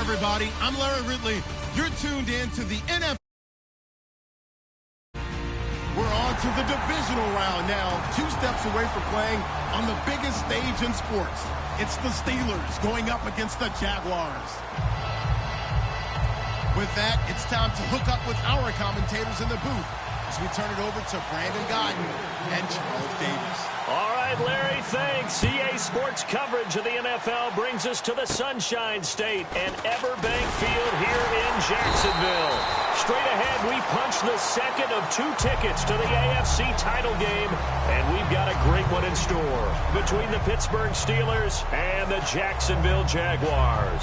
everybody. I'm Larry Ridley. You're tuned in to the NFL. We're on to the divisional round now. 2 steps away from playing on the biggest stage in sports. It's the Steelers going up against the Jaguars. With that, it's time to hook up with our commentators in the booth as we turn it over to Brandon Godden and Charles Davis. All right, Larry, thanks. EA Sports coverage of the NFL brings us to the Sunshine State and Everbank Field here in Jacksonville. Straight ahead, we punch the second of 2 tickets to the AFC title game, and we've got a great one in store between the Pittsburgh Steelers and the Jacksonville Jaguars.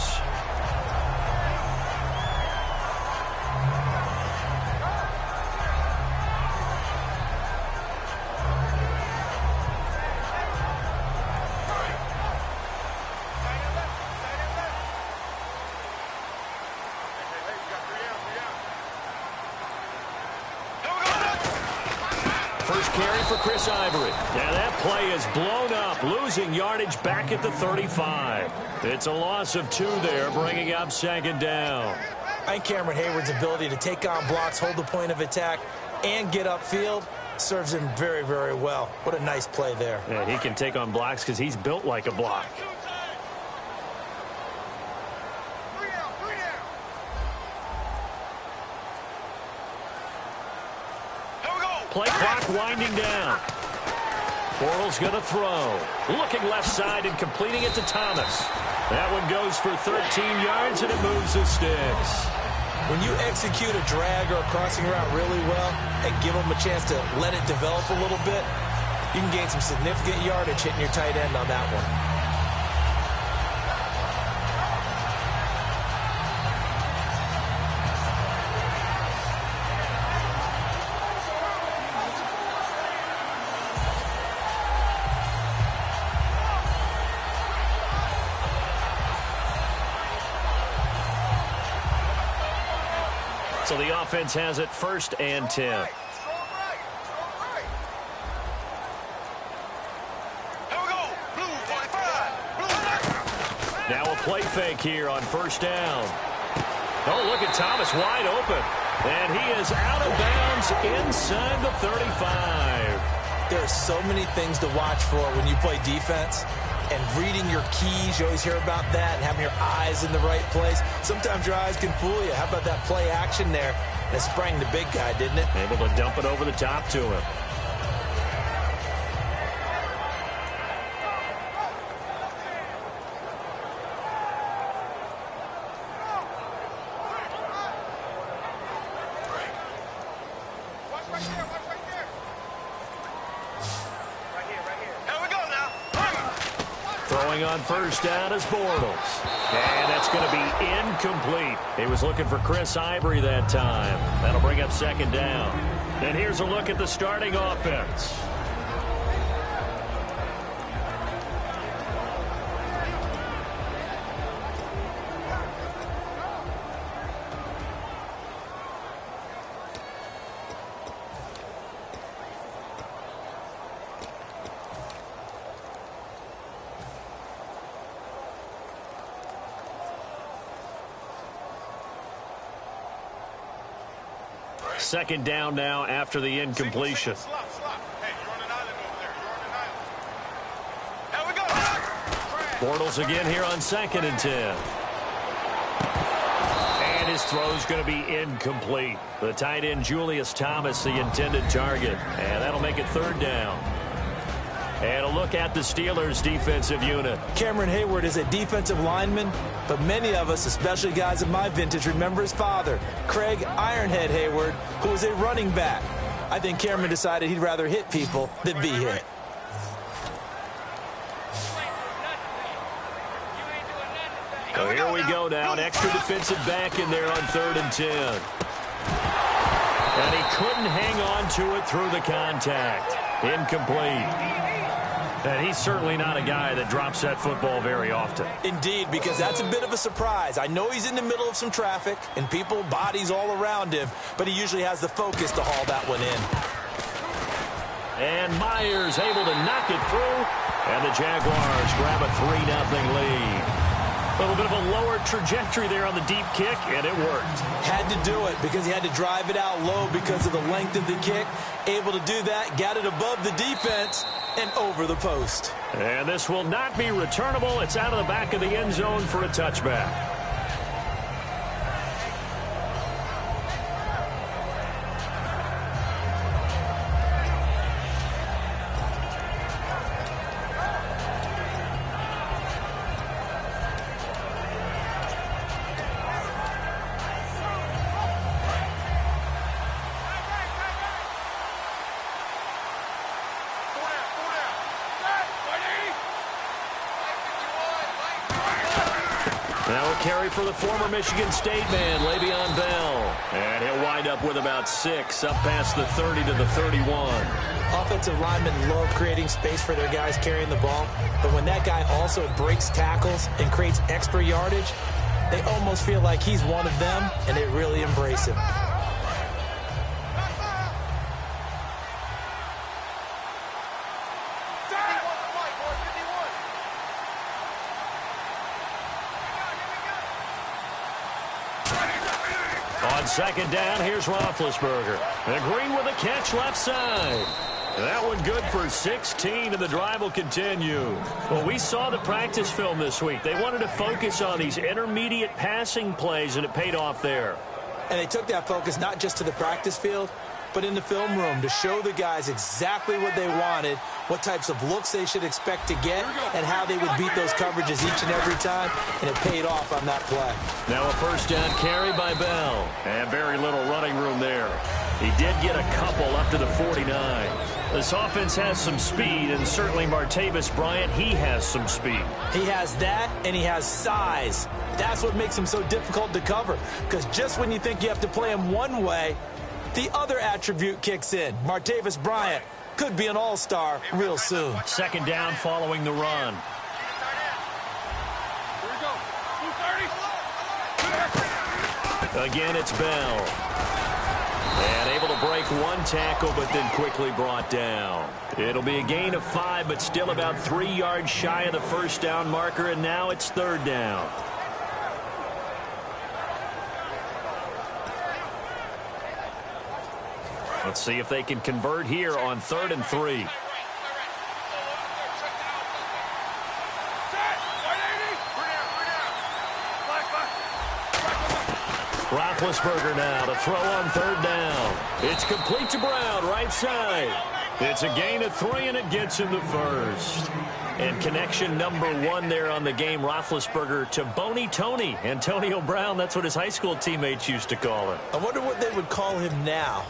Now that play is blown up, losing yardage back at the 35. It's a loss of 2 there, bringing up 2nd down. I think Cameron Hayward's ability to take on blocks, hold the point of attack, and get upfield serves him very, very well. What a nice play there. Yeah, he can take on blocks because he's built like a block. Play clock winding down. Bortles going to throw. Looking left side and completing it to Thomas. That one goes for 13 yards, and it moves the sticks. When you execute a drag or a crossing route really well and give them a chance to let it develop a little bit, you can gain some significant yardage hitting your tight end on that one. So the offense has it 1st and 10. Now a play fake here on 1st down. Oh, look at Thomas wide open. And he is out of bounds inside the 35. There are so many things to watch for when you play defense. And reading your keys, you always hear about that, and having your eyes in the right place. Sometimes your eyes can fool you. How about that play action there? That sprang the big guy, didn't it? Able to dump it over the top to him. Throwing on 1st down is Bortles. And that's going to be incomplete. He was looking for Chris Ivory that time. That'll bring up 2nd down. And here's a look at the starting offense. Second down now after the incompletion. Bortles again here on 2nd and 10. And his throw's going to be incomplete. The tight end Julius Thomas, the intended target. And that'll make it 3rd down. And a look at the Steelers' defensive unit. Cameron Hayward is a defensive lineman, but many of us, especially guys of my vintage, remember his father, Craig Ironhead Hayward, who was a running back. I think Cameron decided he'd rather hit people than be hit. So here we go now. An extra defensive back in there on 3rd and 10. And he couldn't hang on to it through the contact. Incomplete. And he's certainly not a guy that drops that football very often. Indeed, because that's a bit of a surprise. I know he's in the middle of some traffic and people, bodies all around him, but he usually has the focus to haul that one in. And Myers able to knock it through, and the Jaguars grab a 3-0 lead. A little bit of a lower trajectory there on the deep kick, and it worked. Had to do it because he had to drive it out low because of the length of the kick. Able to do that, got it above the defense and over the post. And this will not be returnable. It's out of the back of the end zone for a touchback. Now a carry for the former Michigan State man, Le'Veon Bell. And he'll wind up with about 6, up past the 30 to the 31. Offensive linemen love creating space for their guys carrying the ball. But when that guy also breaks tackles and creates extra yardage, they almost feel like he's one of them, and they really embrace him. On second down, here's Roethlisberger. And Green with a catch left side. That one good for 16, and the drive will continue. Well, we saw the practice film this week. They wanted to focus on these intermediate passing plays, and it paid off there. And they took that focus not just to the practice field, but in the film room to show the guys exactly what they wanted, what types of looks they should expect to get, and how they would beat those coverages each and every time, and it paid off on that play. Now a first down carry by Bell, and very little running room there. He did get a couple up to the 49. This offense has some speed, and certainly Martavis Bryant, he has some speed. He has that, and he has size. That's what makes him so difficult to cover, because just when you think you have to play him one way, the other attribute kicks in. Martavis Bryant could be an all-star real soon. Second down following the run. Again, it's Bell. And able to break one tackle, but then quickly brought down. It'll be a gain of 5, but still about 3 yards shy of the first down marker, and now it's third down. Let's see if they can convert here on 3rd and 3. Roethlisberger now to throw on 3rd down. It's complete to Brown, right side. It's a gain of 3, and it gets him the first. And connection number 1 there on the game, Roethlisberger to Boney Tony. Antonio Brown, that's what his high school teammates used to call him. I wonder what they would call him now.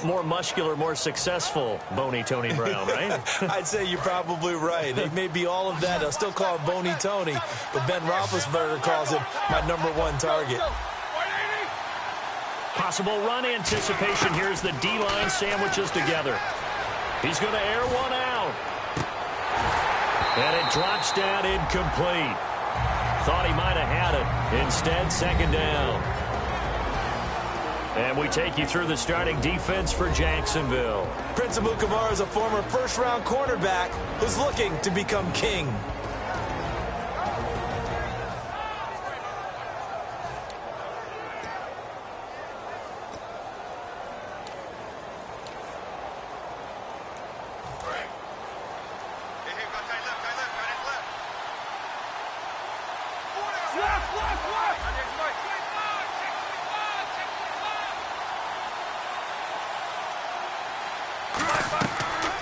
More muscular, more successful Boney Tony Brown, right? I'd say you're probably right. They may be all of that. They'll still call him Boney Tony, but Ben Roethlisberger calls him my number 1 target. Possible run anticipation. Here's the D-line sandwiches together. He's going to air one out. And it drops down incomplete. Thought he might have had it. Instead, second down. And we take you through the starting defense for Jacksonville. Prince Amukamara is a former first-round cornerback who's looking to become king.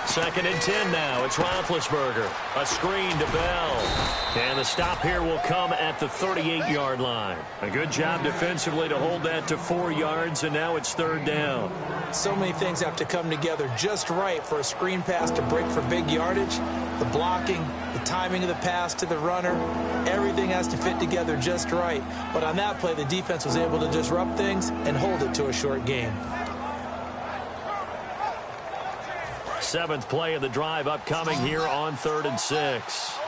Second and 10 now. It's Roethlisberger. A screen to Bell. And the stop here will come at the 38-yard line. A good job defensively to hold that to 4 yards, and now it's third down. So many things have to come together just right for a screen pass to break for big yardage. The blocking, the timing of the pass to the runner, everything has to fit together just right. But on that play, the defense was able to disrupt things and hold it to a short gain. 7th play of the drive upcoming here on 3rd and 6.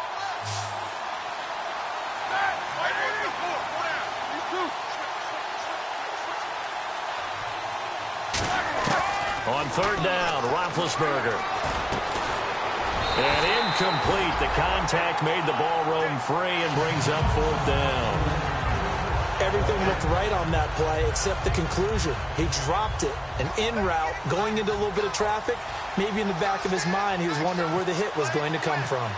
On 3rd down, Roethlisberger. And incomplete. The contact made the ball roam free and brings up 4th down. Everything looked right on that play except the conclusion. He dropped it, an in route, going into a little bit of traffic. Maybe in the back of his mind, he was wondering where the hit was going to come from.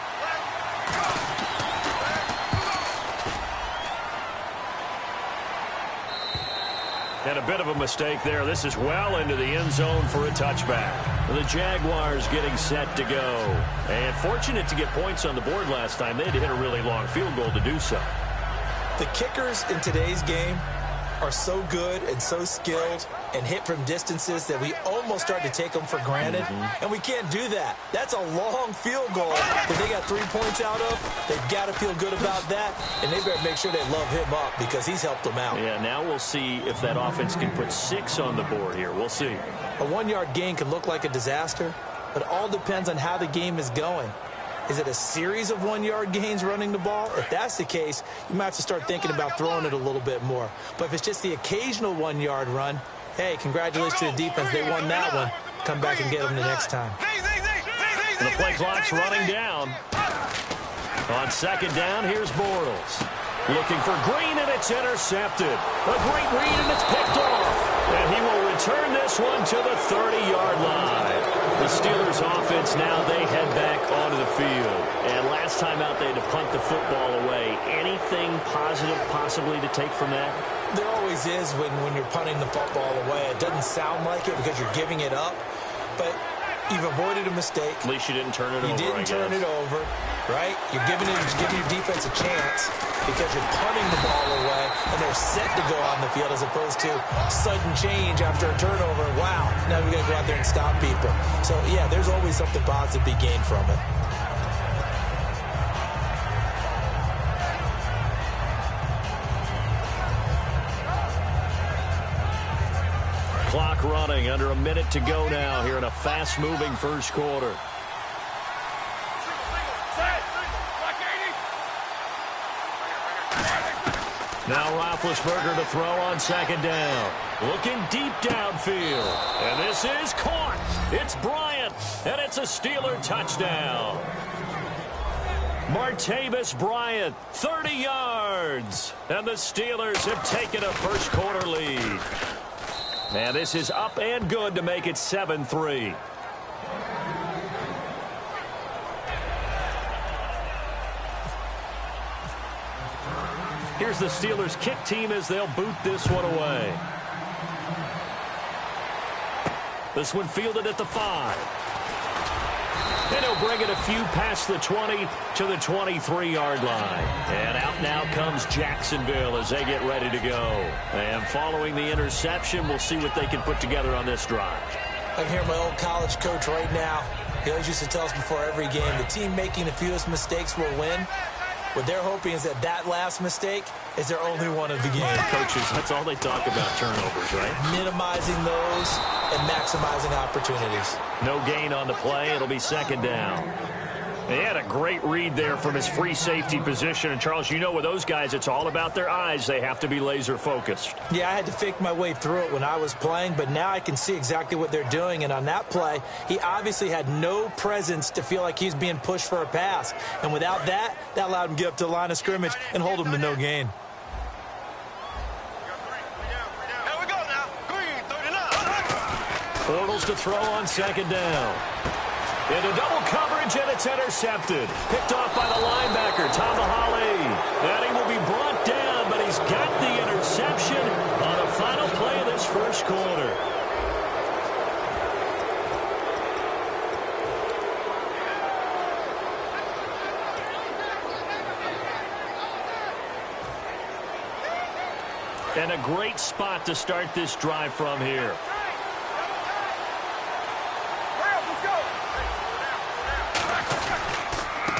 And a bit of a mistake there. This is well into the end zone for a touchback. The Jaguars getting set to go. And fortunate to get points on the board last time. They had to hit a really long field goal to do so. The kickers in today's game are so good and so skilled and hit from distances that we almost start to take them for granted. And we can't do that. That's a long field goal that they got 3 points out of. They've got to feel good about that, and they better make sure they love him up because he's helped them out. Yeah, now we'll see if that offense can put 6 on the board here. We'll see. A 1-yard gain can look like a disaster, but it all depends on how the game is going. Is it a series of 1-yard gains running the ball? If that's the case, you might have to start thinking about throwing it a little bit more. But if it's just the occasional 1-yard run, hey, congratulations to the defense. They won that one. Come back and get them the next time. The play clock's running down. On 2nd down, here's Bortles. Looking for Green, and it's intercepted. A great read, and it's picked off. And he will return this one to the 30-yard line. The Steelers offense now, they head back onto the field. And last time out, they had to punt the football away. Anything positive possibly to take from that? There always is when you're punting the football away. It doesn't sound like it because you're giving it up, but you've avoided a mistake. At least you didn't turn it over. You didn't turn it over, right? You're giving your defense a chance because you're punting the ball away, and they're set to go on the field as opposed to sudden change after a turnover. Wow, now we got to go out there and stop people. So, yeah, there's always something positive to be gained from it. Clock running, under a minute to go now here in a fast-moving first quarter. Now Roethlisberger to throw on 2nd down. Looking deep downfield. And this is caught. It's Bryant. And it's a Steeler touchdown. Martavis Bryant, 30 yards. And the Steelers have taken a first quarter lead. And this is up and good to make it 7-3. Here's the Steelers kick team as they'll boot this one away. This one fielded at the 5. And he'll bring it a few past the 20 to the 23-yard line. And out now comes Jacksonville as they get ready to go. And following the interception, we'll see what they can put together on this drive. I can hear my old college coach right now. He always used to tell us before every game, the team making the fewest mistakes will win. What they're hoping is that last mistake is their only one of the game. Coaches, that's all they talk about, turnovers, right? Minimizing those and maximizing opportunities. No gain on the play. It'll be 2nd down. He had a great read there from his free safety position. And, Charles, you know with those guys, it's all about their eyes. They have to be laser-focused. Yeah, I had to fake my way through it when I was playing, but now I can see exactly what they're doing. And on that play, he obviously had no presence to feel like he's being pushed for a pass. And without that allowed him to get up to the line of scrimmage and hold him to no gain. Bortles to throw on 2nd down. Into double coverage, and it's intercepted. Picked off by the linebacker, Tomahali. And he will be brought down, but he's got the interception on the final play of this first quarter. And a great spot to start this drive from here.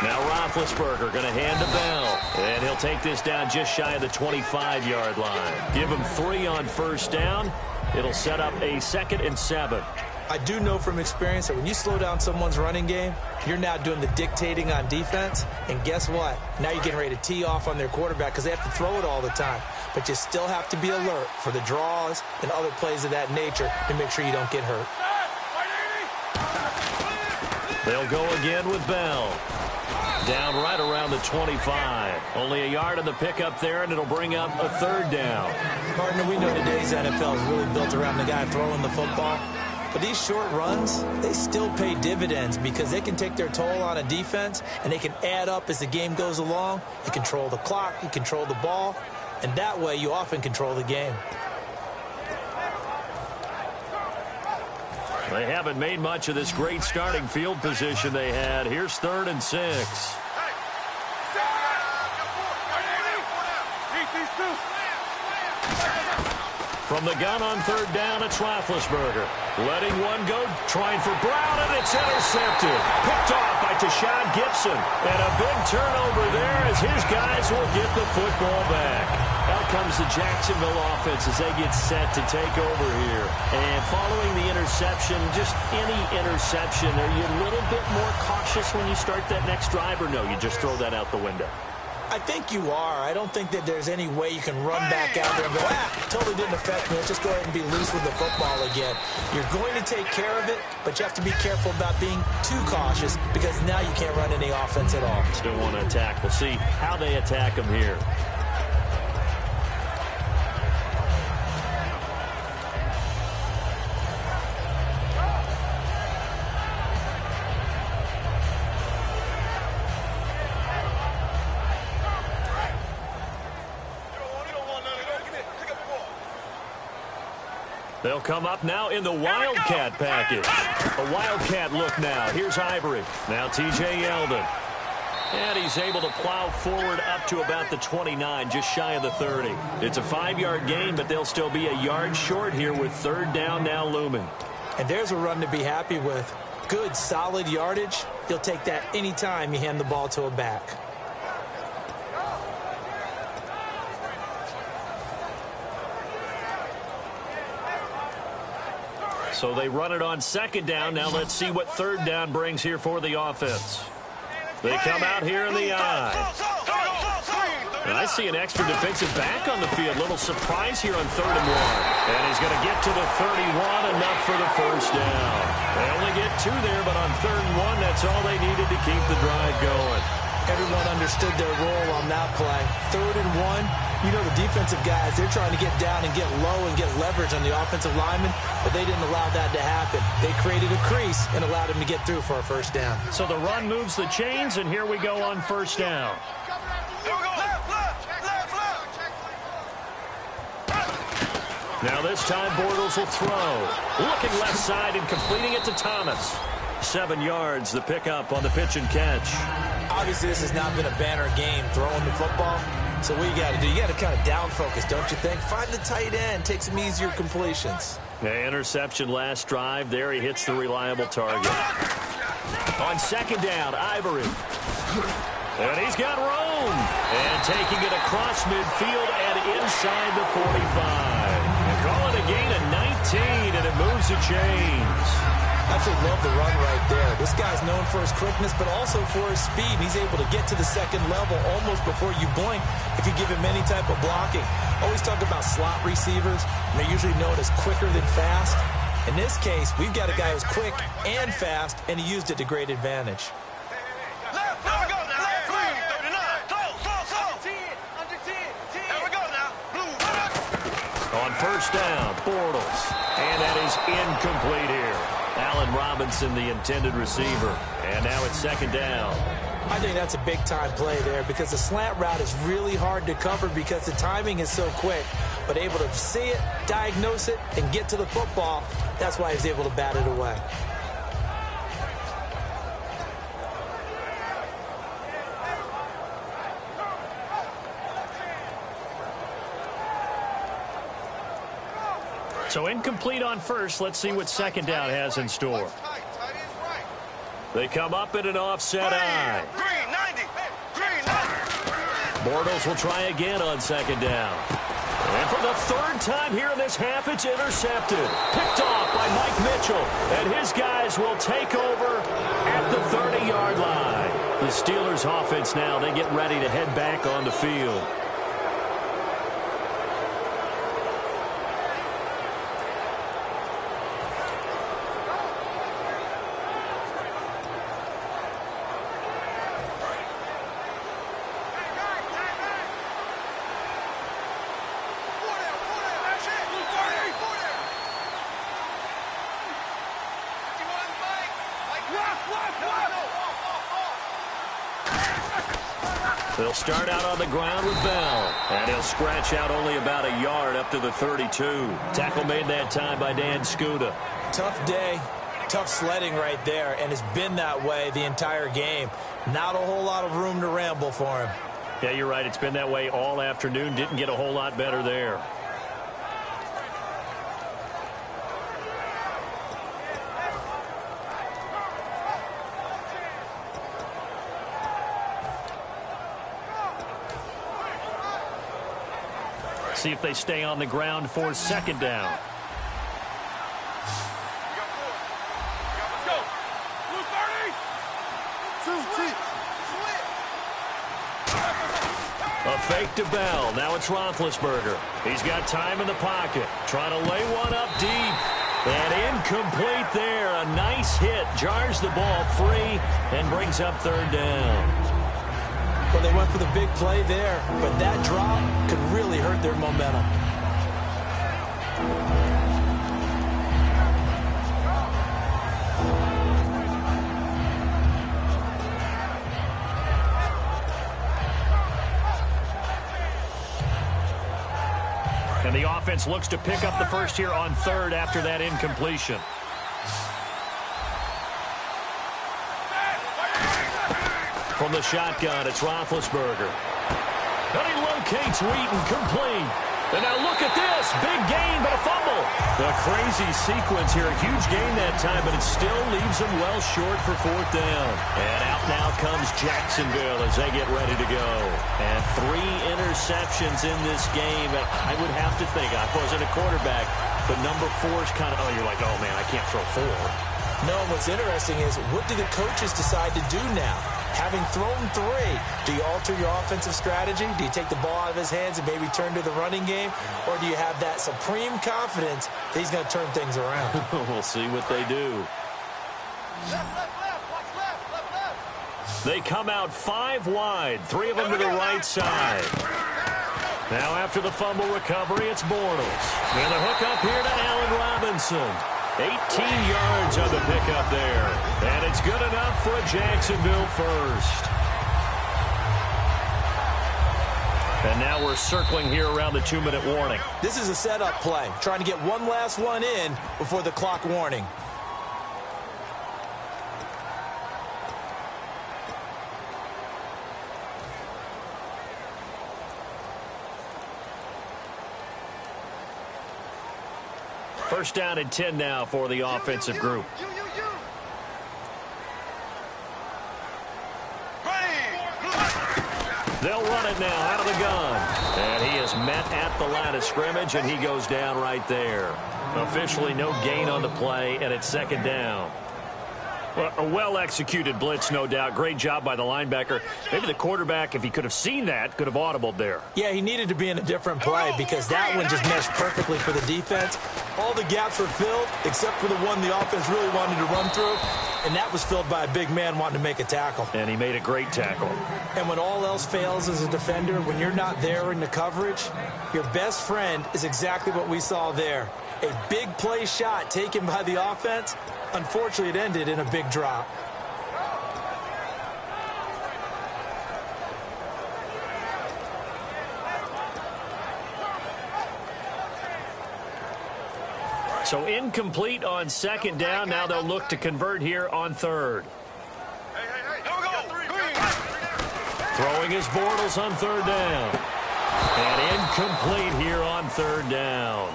Now Roethlisberger going to hand to Bell. And he'll take this down just shy of the 25-yard line. Give him 3 on 1st down. It'll set up a 2nd and 7. I do know from experience that when you slow down someone's running game, you're now doing the dictating on defense. And guess what? Now you're getting ready to tee off on their quarterback because they have to throw it all the time. But you still have to be alert for the draws and other plays of that nature to make sure you don't get hurt. They'll go again with Bell. Down right around the 25. Only a yard on the pickup there, and it'll bring up a third down. Partner, we know today's NFL is really built around the guy throwing the football. But these short runs, they still pay dividends because they can take their toll on a defense, and they can add up as the game goes along. You control the clock, you control the ball, and that way you often control the game. They haven't made much of this great starting field position they had. Here's 3rd and 6. From the gun on 3rd down, it's Roethlisberger. Letting one go, trying for Brown, and it's intercepted. Picked off by Tashawn Gibson. And a big turnover there as his guys will get the football back. Out comes the Jacksonville offense as they get set to take over here. And following the interception, just any interception, are you a little bit more cautious when you start that next drive, or no, you just throw that out the window? I think you are. I don't think that there's any way you can run back out there and go, totally didn't affect me. Let's just go ahead and be loose with the football again. You're going to take care of it, but you have to be careful about being too cautious because now you can't run any offense at all. Still want to attack. We'll see how they attack them here. They'll come up now in the Wildcat package. A Wildcat look now. Here's Ivory. Now T.J. Yeldon. And he's able to plow forward up to about the 29, just shy of the 30. It's a 5-yard gain, but they'll still be a yard short here with 3rd down now looming. And there's a run to be happy with. Good, solid yardage. You'll take that anytime you hand the ball to a back. So they run it on 2nd down. Now let's see what 3rd down brings here for the offense. They come out here in the eye. And I see an extra defensive back on the field. Little surprise here on 3rd and 1. And he's going to get to the 31, enough for the 1st down. They only get 2 there, but on 3rd and 1, that's all they needed to keep the drive going. Everyone understood their role on that play. 3rd and 1, you know the defensive guys, they're trying to get down and get low and get leverage on the offensive lineman, but they didn't allow that to happen. They created a crease and allowed him to get through for a 1st down. So the run moves the chains, and here we go on 1st down. Now this time Bortles will throw. Looking left side and completing it to Thomas. 7 yards, the pickup on the pitch and catch. Obviously, this has not been a banner game throwing the football. So what you got to do, you got to kind of down focus, don't you think? Find the tight end, take some easier completions. Yeah, interception last drive. There he hits the reliable target. On 2nd down, Ivory. And he's got room. And taking it across midfield and inside the 45. And call it a gain of 19, and it moves the chains. Absolutely love the run right there. This guy's known for his quickness, but also for his speed. He's able to get to the 2nd level almost before you blink if you give him any type of blocking. Always talk about slot receivers, and they're usually known as quicker than fast. In this case, we've got a guy who's quick and fast, and he used it to great advantage. On 1st down, Bortles. And that is incomplete here. Allen Robinson, the intended receiver. And now it's 2nd down. I think that's a big-time play there because the slant route is really hard to cover because the timing is so quick. But able to see it, diagnose it, and get to the football, that's why he's able to bat it away. So incomplete on 1st. Let's see what 2nd down has in store. They come up in an offset eye. Bortles will try again on 2nd down. And for the 3rd time here in this half, it's intercepted. Picked off by Mike Mitchell. And his guys will take over at the 30-yard line. The Steelers offense now, they get ready to head back on the field. They'll start out on the ground with Bell. And he'll scratch out only about a yard up to the 32. Tackle made that time by Dan Skuda. Tough day, tough sledding right there, and it's been that way the entire game. Not a whole lot of room to ramble for him. Yeah, you're right. It's been that way all afternoon. Didn't get a whole lot better there. See if they stay on the ground for second down. A fake to Bell. Now it's Roethlisberger. He's got time in the pocket. Trying to lay one up deep. And incomplete there. A nice hit. Jars the ball free and brings up third down. Well, they went for the big play there, but that drop could really hurt their momentum. And the offense looks to pick up the first here on third after that incompletion. From the shotgun, it's Roethlisberger. And he locates Wheaton, complete. And now look at this. Big gain, but a fumble. A crazy sequence here. A huge gain that time, but it still leaves them well short for fourth down. And out now comes Jacksonville as they get ready to go. And 3 interceptions in this game. And I would have to think, I wasn't a quarterback, but number 4 is kind of, you're like, oh, man, I can't throw 4. No, what's interesting is what do the coaches decide to do now? Having thrown 3, do you alter your offensive strategy? Do you take the ball out of his hands and maybe turn to the running game? Or do you have that supreme confidence that he's going to turn things around? We'll see what they do. They come out 5 wide, 3 of them to the right side. Now after the fumble recovery, it's Bortles. And the hook up here to Allen Robinson. 18 yards on the pickup there. And it's good enough for a Jacksonville first. And now we're circling here around the 2-minute warning. This is a setup play, trying to get one last one in before the clock warning. First down and 10 now for the offensive group. They'll run it now out of the gun. And he is met at the line of scrimmage, and he goes down right there. Officially no gain on the play, and it's second down. Well, a well-executed blitz, no doubt. Great job by the linebacker. Maybe the quarterback, if he could have seen that, could have audibled there. Yeah, he needed to be in a different play because that one just meshed perfectly for the defense. All the gaps were filled except for the one the offense really wanted to run through, and that was filled by a big man wanting to make a tackle. And he made a great tackle. And when all else fails as a defender, when you're not there in the coverage, your best friend is exactly what we saw there. A big play shot taken by the offense. Unfortunately, it ended in a big drop. So incomplete on second down. Now they'll look to convert here on third. Throwing his Bortles on third down. And incomplete here on third down.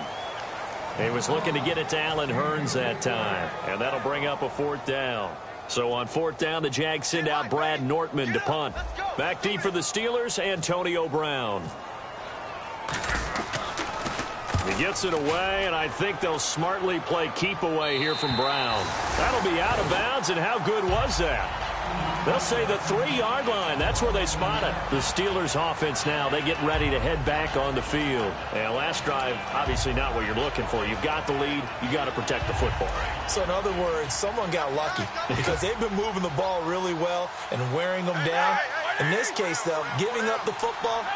He was looking to get it to Allen Hurns that time. And that'll bring up a fourth down. So on fourth down, the Jags send out Brad Nortman to punt. Back deep for the Steelers, Antonio Brown. He gets it away, and I think they'll smartly play keep away here from Brown. That'll be out of bounds, and how good was that? They'll say the 3-yard line. That's where they spot it. The Steelers offense now, they get ready to head back on the field. And last drive, obviously not what you're looking for. You've got the lead. You got to protect the football. So in other words, someone got lucky because they've been moving the ball really well and wearing them down. In this case, though, giving up the football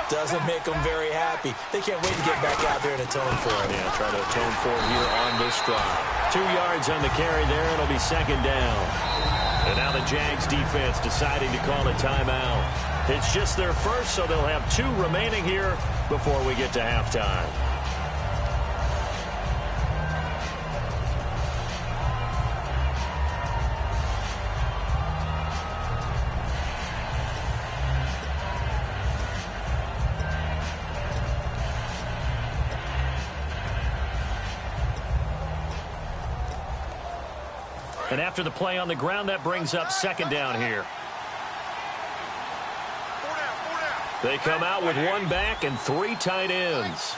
doesn't make them very happy. They can't wait to get back out there and atone for it. Yeah, try to atone for it here on this drive. 2 yards on the carry there. It'll be second down. And now the Jags defense deciding to call a timeout. It's just their first, so they'll have 2 remaining here before we get to halftime. And after the play on the ground, that brings up second down here. They come out with 1 back and 3 tight ends.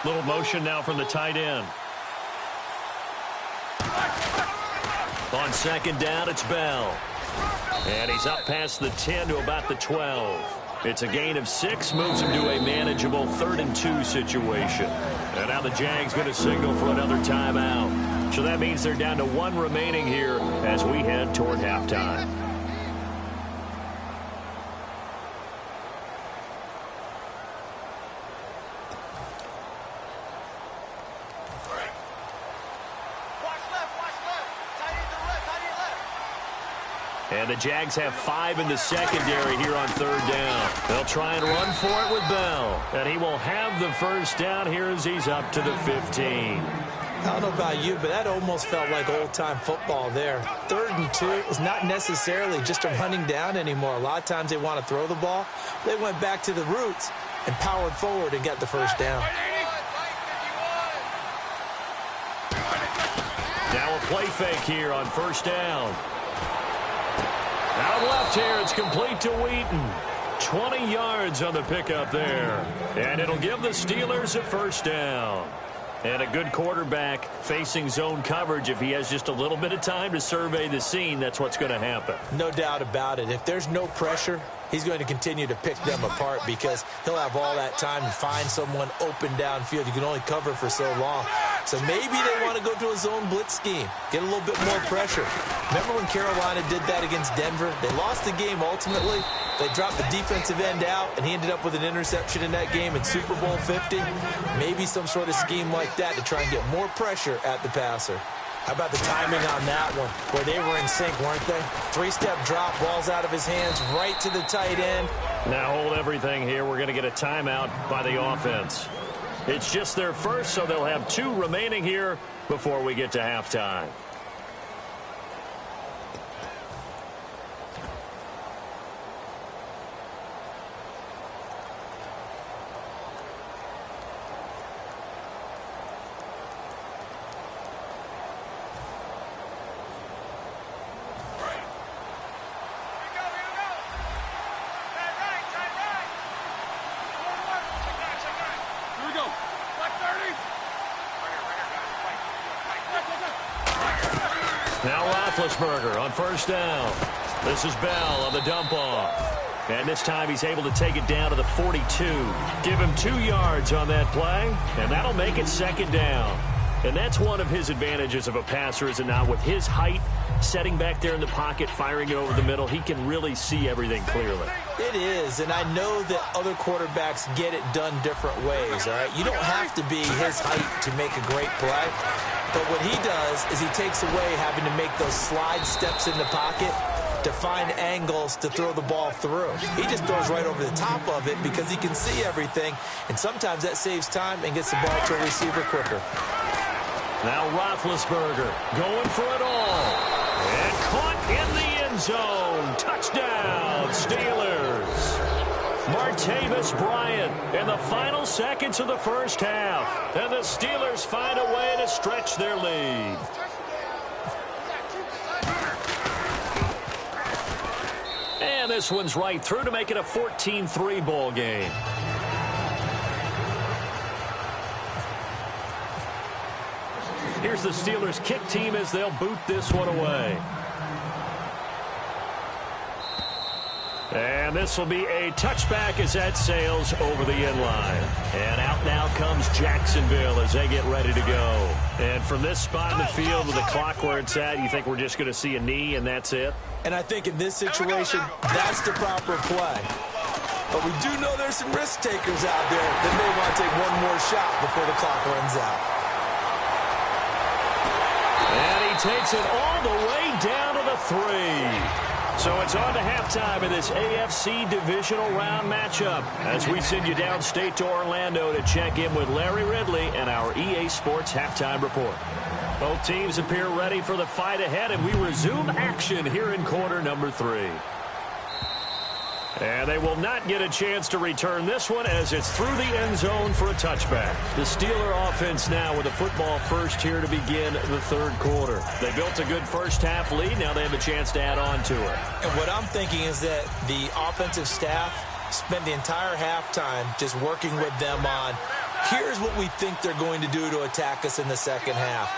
Little motion now from the tight end. On second down, it's Bell. And he's up past the 10 to about the 12. It's a gain of 6, moves him to a manageable 3rd and 2 situation. And now the Jags going to signal for another timeout. So that means they're down to 1 remaining here as we head toward halftime. And the Jags have 5 in the secondary here on 3rd down. They'll try and run for it with Bell. And he will have the first down here as he's up to the 15. I don't know about you, but that almost felt like old-time football there. 3rd and 2 is not necessarily just a running down anymore. A lot of times they want to throw the ball. They went back to the roots and powered forward and got the first down. Now a play fake here on 1st down. Out left here, it's complete to Wheaton. 20 yards on the pickup there. And it'll give the Steelers a first down. And a good quarterback facing zone coverage. If he has just a little bit of time to survey the scene, that's what's going to happen. No doubt about it. If there's no pressure, he's going to continue to pick them apart because he'll have all that time to find someone open downfield. You can only cover for so long. So maybe they want to go to a zone blitz scheme, get a little bit more pressure. Remember when Carolina did that against Denver? They lost the game ultimately. They dropped the defensive end out, and he ended up with an interception in that game in Super Bowl 50. Maybe some sort of scheme like that to try and get more pressure at the passer. How about the timing on that one, where they were in sync, weren't they? 3-step drop, balls out of his hands, right to the tight end. Now hold everything here. We're going to get a timeout by the offense. It's just their first, so they'll have 2 remaining here before we get to halftime. Now Roethlisberger on 1st down. This is Bell on the dump off. And this time he's able to take it down to the 42. Give him 2 yards on that play, and that'll make it 2nd down. And that's one of his advantages of a passer, is it not? With his height, setting back there in the pocket, firing it over the middle, he can really see everything clearly. It is, and I know that other quarterbacks get it done different ways, all right? You don't have to be his height to make a great play. But what he does is he takes away having to make those slide steps in the pocket to find angles to throw the ball through. He just throws right over the top of it because he can see everything, and sometimes that saves time and gets the ball to a receiver quicker. Now Roethlisberger going for it all. And caught in the end zone. Touchdown, Steelers. Martavis Bryant in the final seconds of the first half. And the Steelers find a way to stretch their lead. And this one's right through to make it a 14-3 ball game. Here's the Steelers kick team as they'll boot this one away. And this will be a touchback as that sails over the end line. And out now comes Jacksonville as they get ready to go. And from this spot in the field with the clock where it's at, you think we're just going to see a knee and that's it? And I think in this situation, that's the proper play. But we do know there's some risk takers out there that may want to take one more shot before the clock runs out. And he takes it all the way down to the 3. So it's on to halftime of this AFC Divisional Round matchup as we send you downstate to Orlando to check in with Larry Ridley and our EA Sports Halftime Report. Both teams appear ready for the fight ahead, and we resume action here in quarter number 3. And they will not get a chance to return this one as it's through the end zone for a touchback. The Steeler offense now with a football first here to begin the third quarter. They built a good first half lead. Now they have a chance to add on to it. And what I'm thinking is that the offensive staff spent the entire halftime just working with them on, here's what we think they're going to do to attack us in the second half.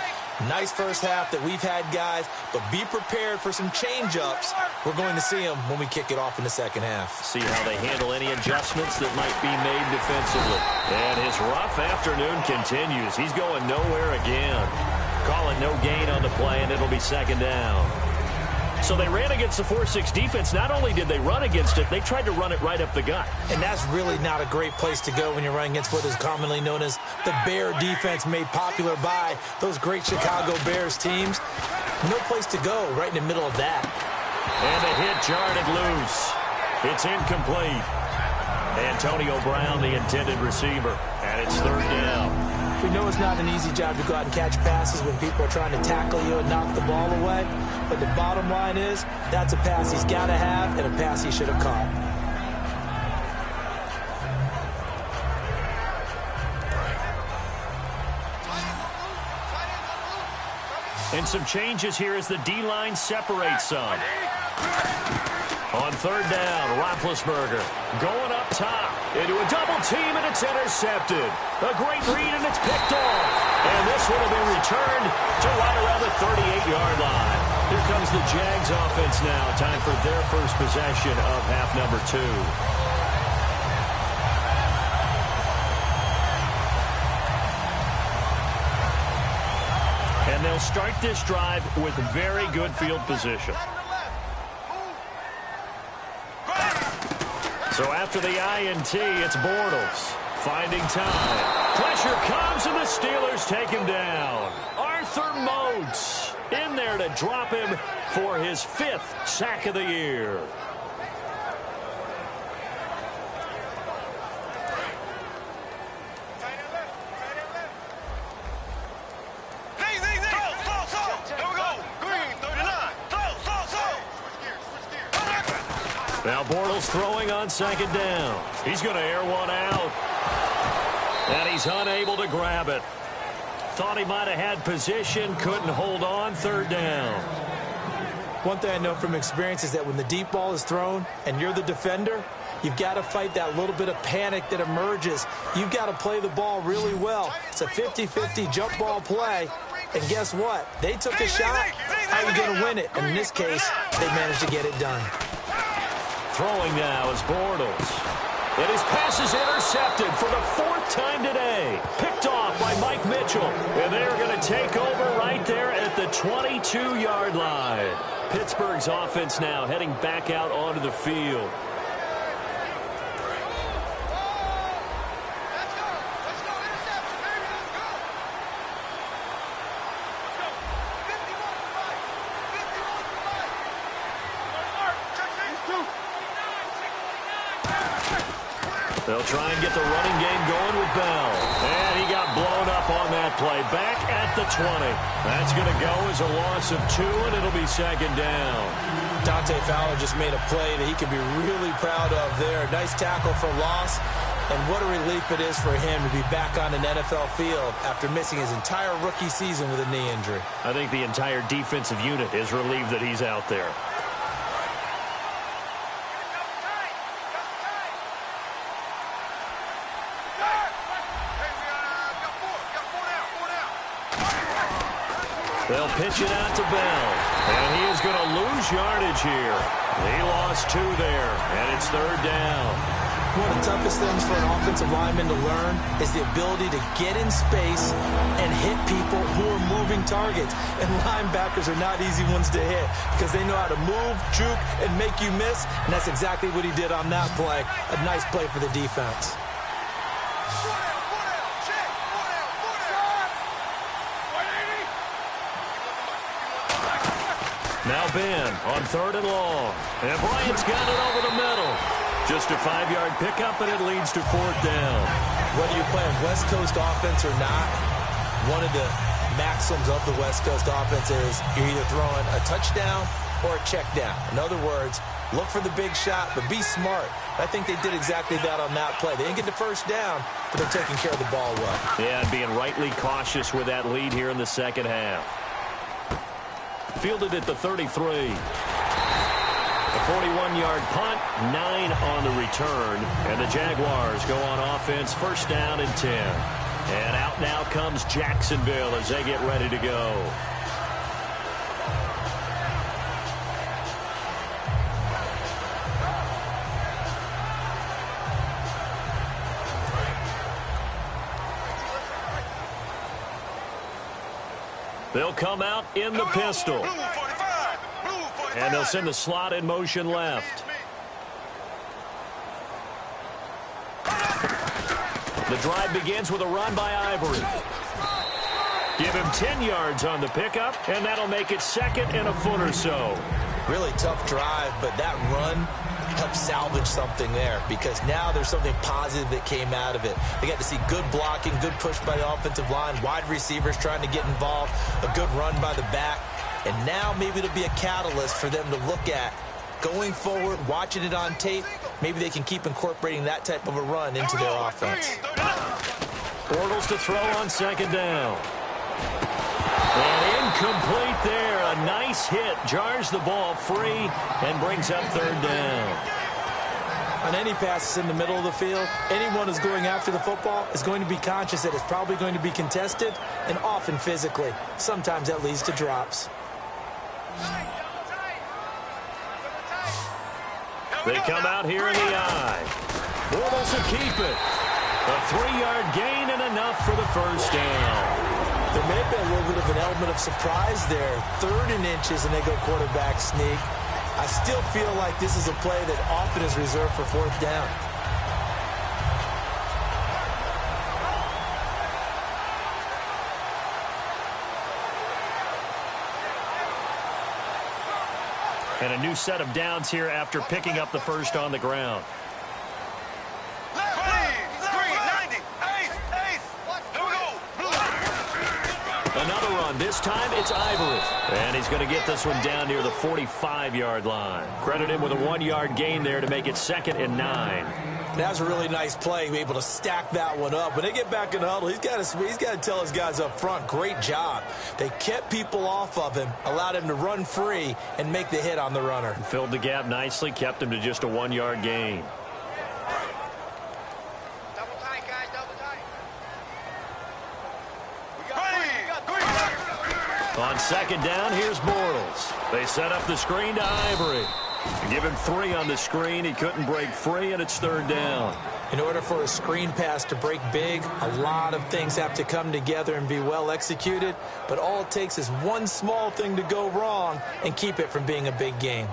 Nice first half that we've had, guys, but be prepared for some change-ups. We're going to see them when we kick it off in the second half. See how they handle any adjustments that might be made defensively. And his rough afternoon continues. He's going nowhere again. Call it no gain on the play, and it'll be second down. So they ran against the 4-6 defense. Not only did they run against it, they tried to run it right up the gut. And that's really not a great place to go when you're running against what is commonly known as the Bear defense, made popular by those great Chicago Bears teams. No place to go right in the middle of that. And the hit jarred it loose. It's incomplete. Antonio Brown, the intended receiver, and it's third down. We know it's not an easy job to go out and catch passes when people are trying to tackle you and knock the ball away. But the bottom line is, that's a pass he's got to have and a pass he should have caught. And some changes here as the D-line separates some. On third down, Roethlisberger going up top into a double team, and it's intercepted. A great read, and it's picked off. And this one will be returned to right around the 38-yard line. Here comes the Jags offense now. Time for their first possession of half number 2. And they'll start this drive with very good field position. So after the INT, it's Bortles finding time. Pressure comes, and the Steelers take him down. Arthur Moats in there to drop him for his 5th sack of the year. Now Bortles throwing on second down. He's going to air one out. And he's unable to grab it. Thought he might have had position, couldn't hold on, third down. One thing I know from experience is that when the deep ball is thrown and you're the defender, you've got to fight that little bit of panic that emerges. You've got to play the ball really well. It's a 50-50 jump ball play. And guess what? They took a shot. How are you going to win it? And in this case, they managed to get it done. Throwing now is Bortles. And his pass is intercepted for the 4th time today. Picked off by Mike Mitchell. And they're going to take over right there at the 22-yard line. Pittsburgh's offense now heading back out onto the field. They'll try and get the running game going with Bell. And he got blown up on that play. Back at the 20. That's going to go as a loss of 2, and it'll be second down. Dante Fowler just made a play that he can be really proud of there. Nice tackle for loss. And what a relief it is for him to be back on an NFL field after missing his entire rookie season with a knee injury. I think the entire defensive unit is relieved that he's out there. They'll pitch it out to Bell. And he is going to lose yardage here. He lost 2 there, and it's third down. One of the toughest things for an offensive lineman to learn is the ability to get in space and hit people who are moving targets. And linebackers are not easy ones to hit because they know how to move, juke, and make you miss. And that's exactly what he did on that play. A nice play for the defense. Now Ben on 3rd and long. And Bryant's got it over the middle. Just a 5-yard pickup, and it leads to 4th down. Whether you're playing West Coast offense or not, one of the maxims of the West Coast offense is you're either throwing a touchdown or a check down. In other words, look for the big shot, but be smart. I think they did exactly that on that play. They didn't get the first down, but they're taking care of the ball well. Yeah, and being rightly cautious with that lead here in the second half. Fielded at the 33. A 41-yard punt, 9 on the return. And the Jaguars go on offense, 1st down and 10. And out now comes Jacksonville as they get ready to go. They'll come out in the pistol. And they'll send the slot in motion left. The drive begins with a run by Ivory. Give him 10 yards on the pickup, and that'll make it 2nd and a foot or so. Really tough drive, but that run helped salvage something there because now there's something positive that came out of it. They got to see good blocking, good push by the offensive line, wide receivers trying to get involved, a good run by the back. And now maybe it'll be a catalyst for them to look at going forward, watching it on tape. Maybe they can keep incorporating that type of a run into their offense. Bortles to throw on 2nd down. And incomplete there. A nice hit. Jars the ball free and brings up 3rd down. On any passes in the middle of the field, anyone who's going after the football is going to be conscious that it's probably going to be contested and often physically. Sometimes that leads to drops. They come out here in the eye. Bortles will keep it. A 3-yard gain and enough for the 1st down. There may have been a little bit of an element of surprise there. 3rd and inches, and they go quarterback sneak. I still feel like this is a play that often is reserved for 4th down. And a new set of downs here after picking up the 1st on the ground. Another run. This time it's Ivory. And he's going to get this one down near the 45-yard line. Credit him with a 1-yard gain there to make it 2nd and 9. That was a really nice play, able to stack that one up. When they get back in the huddle, he's got to tell his guys up front, great job. They kept people off of him, allowed him to run free, and make the hit on the runner. Filled the gap nicely, kept him to just a 1-yard gain. Double tight, guys, double tight. On 2nd down, here's Bortles. They set up the screen to Ivory. Give him 3 on the screen. He couldn't break free, and it's 3rd down. In order for a screen pass to break big, a lot of things have to come together and be well executed. But all it takes is one small thing to go wrong and keep it from being a big game.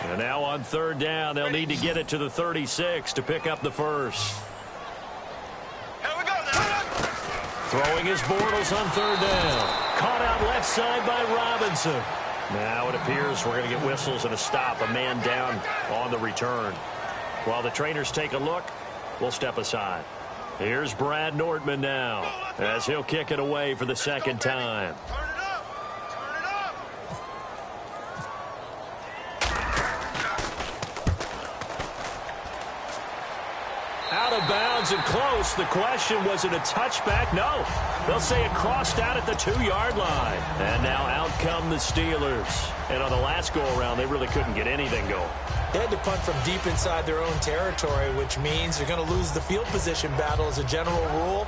And now on 3rd down, they'll need to get it to the 36 to pick up the 1st. Throwing his Bortles on 3rd down. Caught out left side by Robinson. Now it appears we're going to get whistles and a stop. A man down on the return. While the trainers take a look, we'll step aside. Here's Brad Nordman now as he'll kick it away for the 2nd time. Out of bounds and close. The question, was it a touchback? No. They'll say it crossed out at the 2-yard line. And now out come the Steelers. And on the last go-around, they really couldn't get anything going. They had to punt from deep inside their own territory, which means they're going to lose the field position battle as a general rule.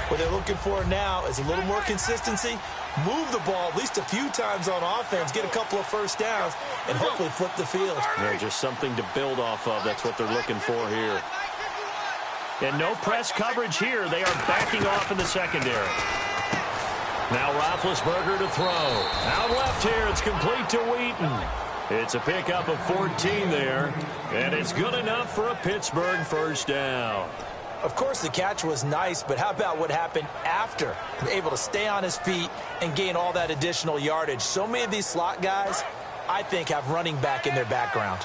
What they're looking for now is a little more consistency, move the ball at least a few times on offense, get a couple of 1st downs, and hopefully flip the field. Yeah, just something to build off of. That's what they're looking for here. And no press coverage here. They are backing off in the secondary. Now Roethlisberger to throw. Out left here, it's complete to Wheaton. It's a pickup of 14 there, and it's good enough for a Pittsburgh first down. Of course, the catch was nice, but how about what happened after? Able to stay on his feet and gain all that additional yardage. So many of these slot guys, I think, have running back in their background.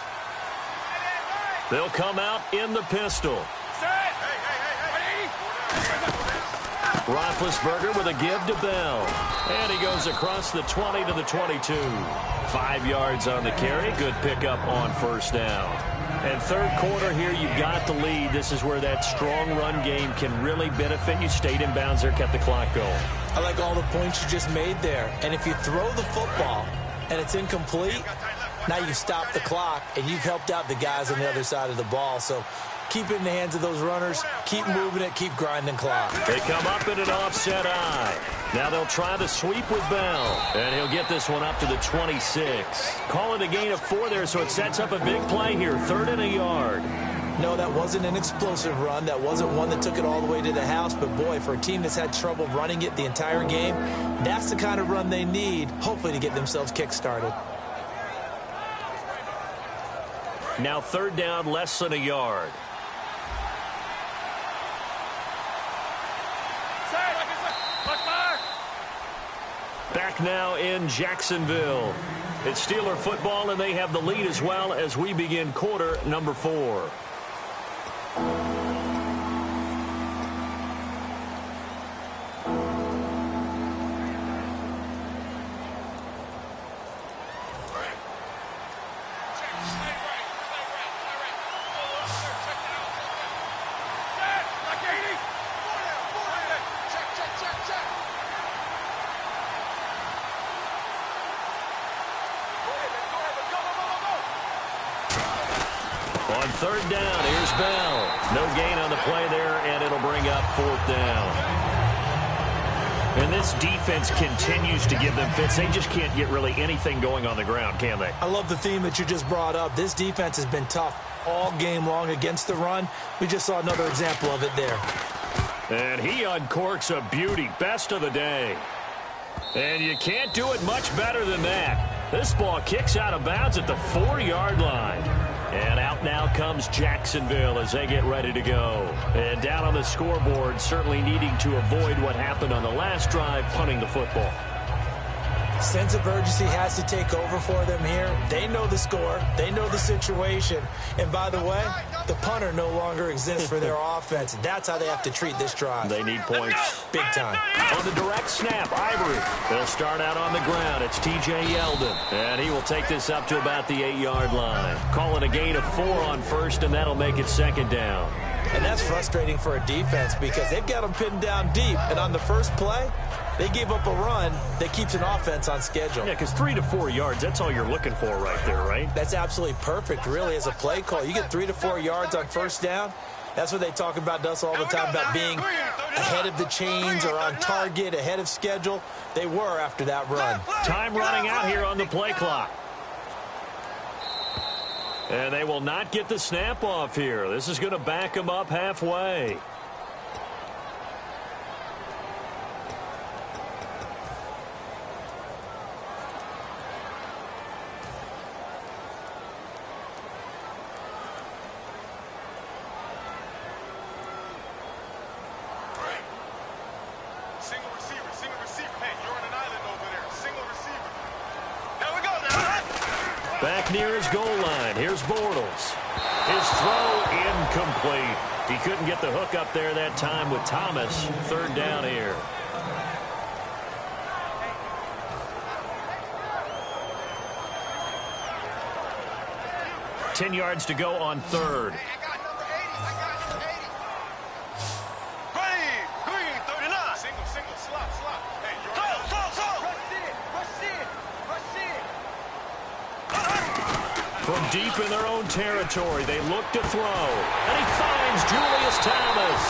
They'll come out in the pistol. Roethlisberger with a give to Bell. And he goes across the 20 to the 22. 5 yards on the carry. Good pickup on first down. And third quarter here, you've got the lead. This is where that strong run game can really benefit you. Stayed in bounds there, kept the clock going. I like all the points you just made there. And if you throw the football and it's incomplete, now you've stopped the clock and you've helped out the guys on the other side of the ball. So keep it in the hands of those runners. Keep moving it. Keep grinding clock. They come up in an offset eye. Now they'll try the sweep with Bell. And he'll get this one up to the 26. Call it a gain of 4 there, so it sets up a big play here. 3rd and a yard. No, that wasn't an explosive run. That wasn't one that took it all the way to the house. But, boy, for a team that's had trouble running it the entire game, that's the kind of run they need, hopefully, to get themselves kick-started. Now 3rd down, less than a yard. Back now in Jacksonville. It's Steeler football, and they have the lead as well as we begin quarter number 4. On 3rd down, here's Bell. No gain on the play there, and it'll bring up 4th down. And this defense continues to give them fits. They just can't get really anything going on the ground, can they? I love the theme that you just brought up. This defense has been tough all game long against the run. We just saw another example of it there. And he uncorks a beauty. Best of the day. And you can't do it much better than that. This ball kicks out of bounds at the 4-yard line. And out now comes Jacksonville as they get ready to go. And down on the scoreboard, certainly needing to avoid what happened on the last drive, punting the football. Sense of urgency has to take over for them here. They know the score. They know the situation. And by the way, the punter no longer exists for their offense. That's how they have to treat this drive. They need points. Big time. On the direct snap, Ivory. They'll start out on the ground. It's T.J. Yeldon. And he will take this up to about the 8-yard line. Call it a gain of 4 on first, and that'll make it 2nd down. And that's frustrating for a defense because they've got them pinned down deep. And on the first play, they gave up a run that keeps an offense on schedule. Yeah, because 3 to 4 yards, that's all you're looking for right there, right? That's absolutely perfect, really, as a play call. You get 3 to 4 yards on first down. That's what they talk about us all the time, about being ahead of the chains or on target, ahead of schedule. They were after that run. Time running out here on the play clock. And they will not get the snap off here. This is going to back them up halfway. Back near his goal line. Here's Bortles. His throw incomplete. He couldn't get the hook up there that time with Thomas. 3rd down here. Ten yards to go on 3rd. From deep in their own territory, they look to throw. And he finds Julius Thomas.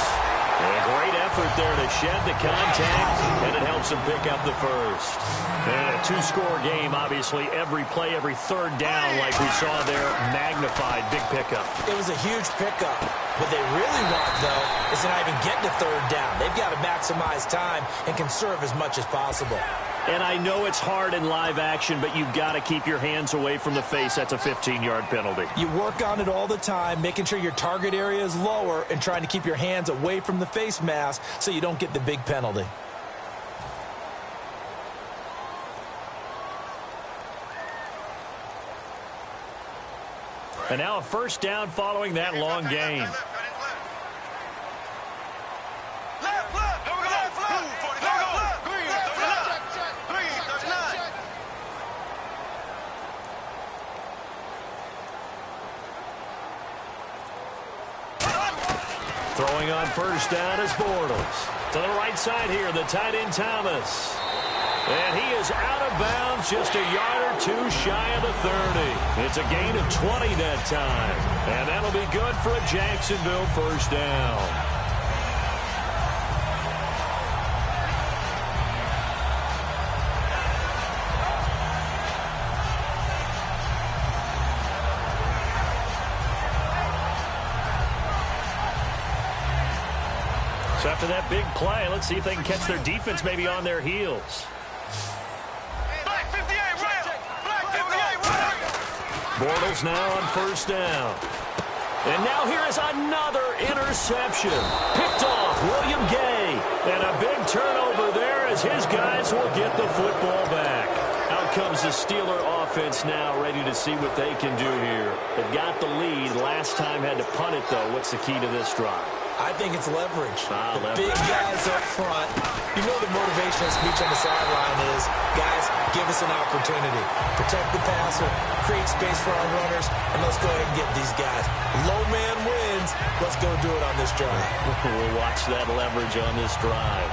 And a great effort there to shed the contact, and it helps him pick up the first. And a 2-score game, obviously, every play, every 3rd down, like we saw there, magnified. Big pickup. It was a huge pickup. What they really want, though, is to not even get to third down. They've got to maximize time and conserve as much as possible. And I know it's hard in live action, but you've got to keep your hands away from the face. That's a 15-yard penalty. You work on it all the time, making sure your target area is lower and trying to keep your hands away from the face mask so you don't get the big penalty. And now a first down following that long gain. Throwing on first down is Bortles. To the right side here, the tight end Thomas. And he is out of bounds, just a yard or two shy of the 30. It's a gain of 20 that time. And that'll be good for a Jacksonville first down. So after that big play, let's see if they can catch their defense maybe on their heels. Bortles now on first down. And now here is another interception. Picked off William Gay. And a big turnover there as his guys will get the football back. Out comes the Steeler offense now, ready to see what they can do here. They've got the lead. Last time had to punt it, though. What's the key to this drive? I think it's leverage. Leverage. Big guys up front. You know the motivational speech on the sideline is, guys, give us an opportunity. Protect the passer, create space for our runners, and let's go ahead and get these guys. Low man wins. Let's go do it on this drive. We'll watch that leverage on this drive.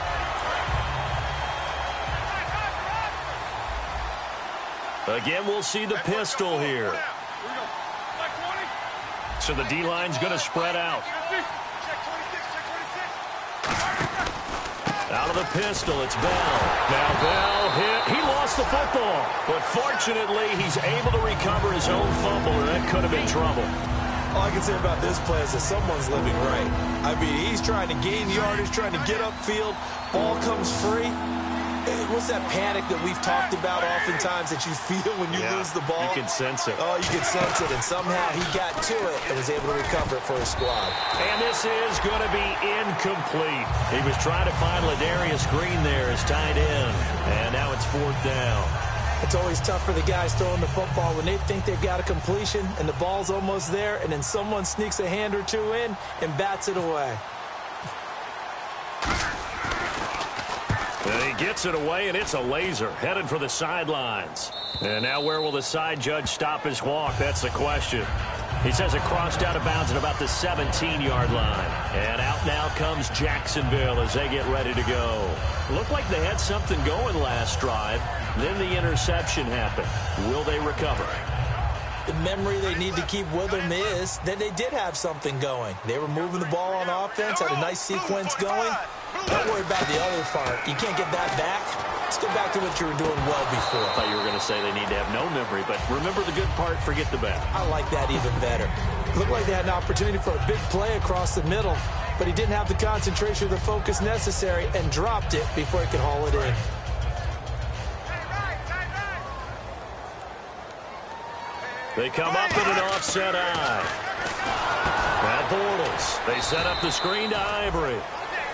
Again, we'll see the pistol here. So the D-line's going to spread out. Out of the pistol, it's Bell. Now Bell hit. He lost the football. But fortunately, he's able to recover his own fumble, or that could have been trouble. All I can say about this play is that someone's living right. I mean, he's trying to gain yardage, trying to get upfield. Ball comes free. What's that panic that we've talked about oftentimes that you feel when you lose the ball? You can sense it. Oh, you can sense it, and somehow he got to it and was able to recover it for his squad. And this is going to be incomplete. He was trying to find Ladarius Green there as tight end, and now it's fourth down. It's always tough for the guys throwing the football when they think they've got a completion and the ball's almost there, and then someone sneaks a hand or two in and bats it away. And he gets it away, and it's a laser headed for the sidelines. And now where will the side judge stop his walk? That's the question. He says it crossed out of bounds at about the 17-yard line. And out now comes Jacksonville as they get ready to go. Looked like they had something going last drive. Then the interception happened. Will they recover? The memory they need to keep with them is that they did have something going. They were moving the ball on offense, had a nice sequence going. Don't worry about the other part. You can't get that back. Let's go back to what you were doing well before. I thought you were going to say they need to have no memory, but remember the good part, forget the bad. I like that even better. Looked like they had an opportunity for a big play across the middle, but he didn't have the concentration or the focus necessary and dropped it before he could haul it in. They come up with an offset eye. Now Bortles. They set up the screen to Ivory.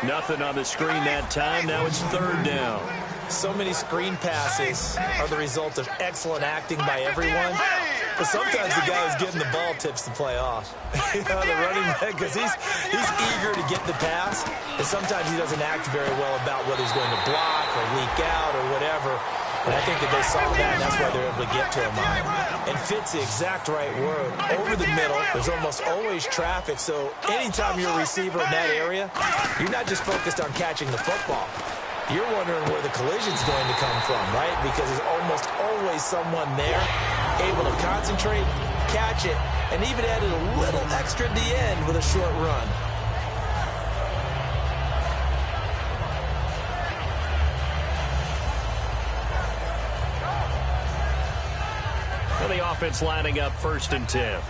Nothing on the screen that time. Now it's third down. So many screen passes are the result of excellent acting by everyone. But sometimes the guy who's getting the ball tips the play off. You know, the running back, because he's eager to get the pass. And sometimes he doesn't act very well about whether he's going to block or leak out or whatever. And I think that they saw that, and that's why they're able to get to him on it. And fit's the exact right word. Over the middle, there's almost always traffic, so anytime you're a receiver in that area, you're not just focused on catching the football. You're wondering where the collision's going to come from, right? Because there's almost always someone there able to concentrate, catch it, and even added a little extra at the end with a short run. The offense lining up 1st and 10.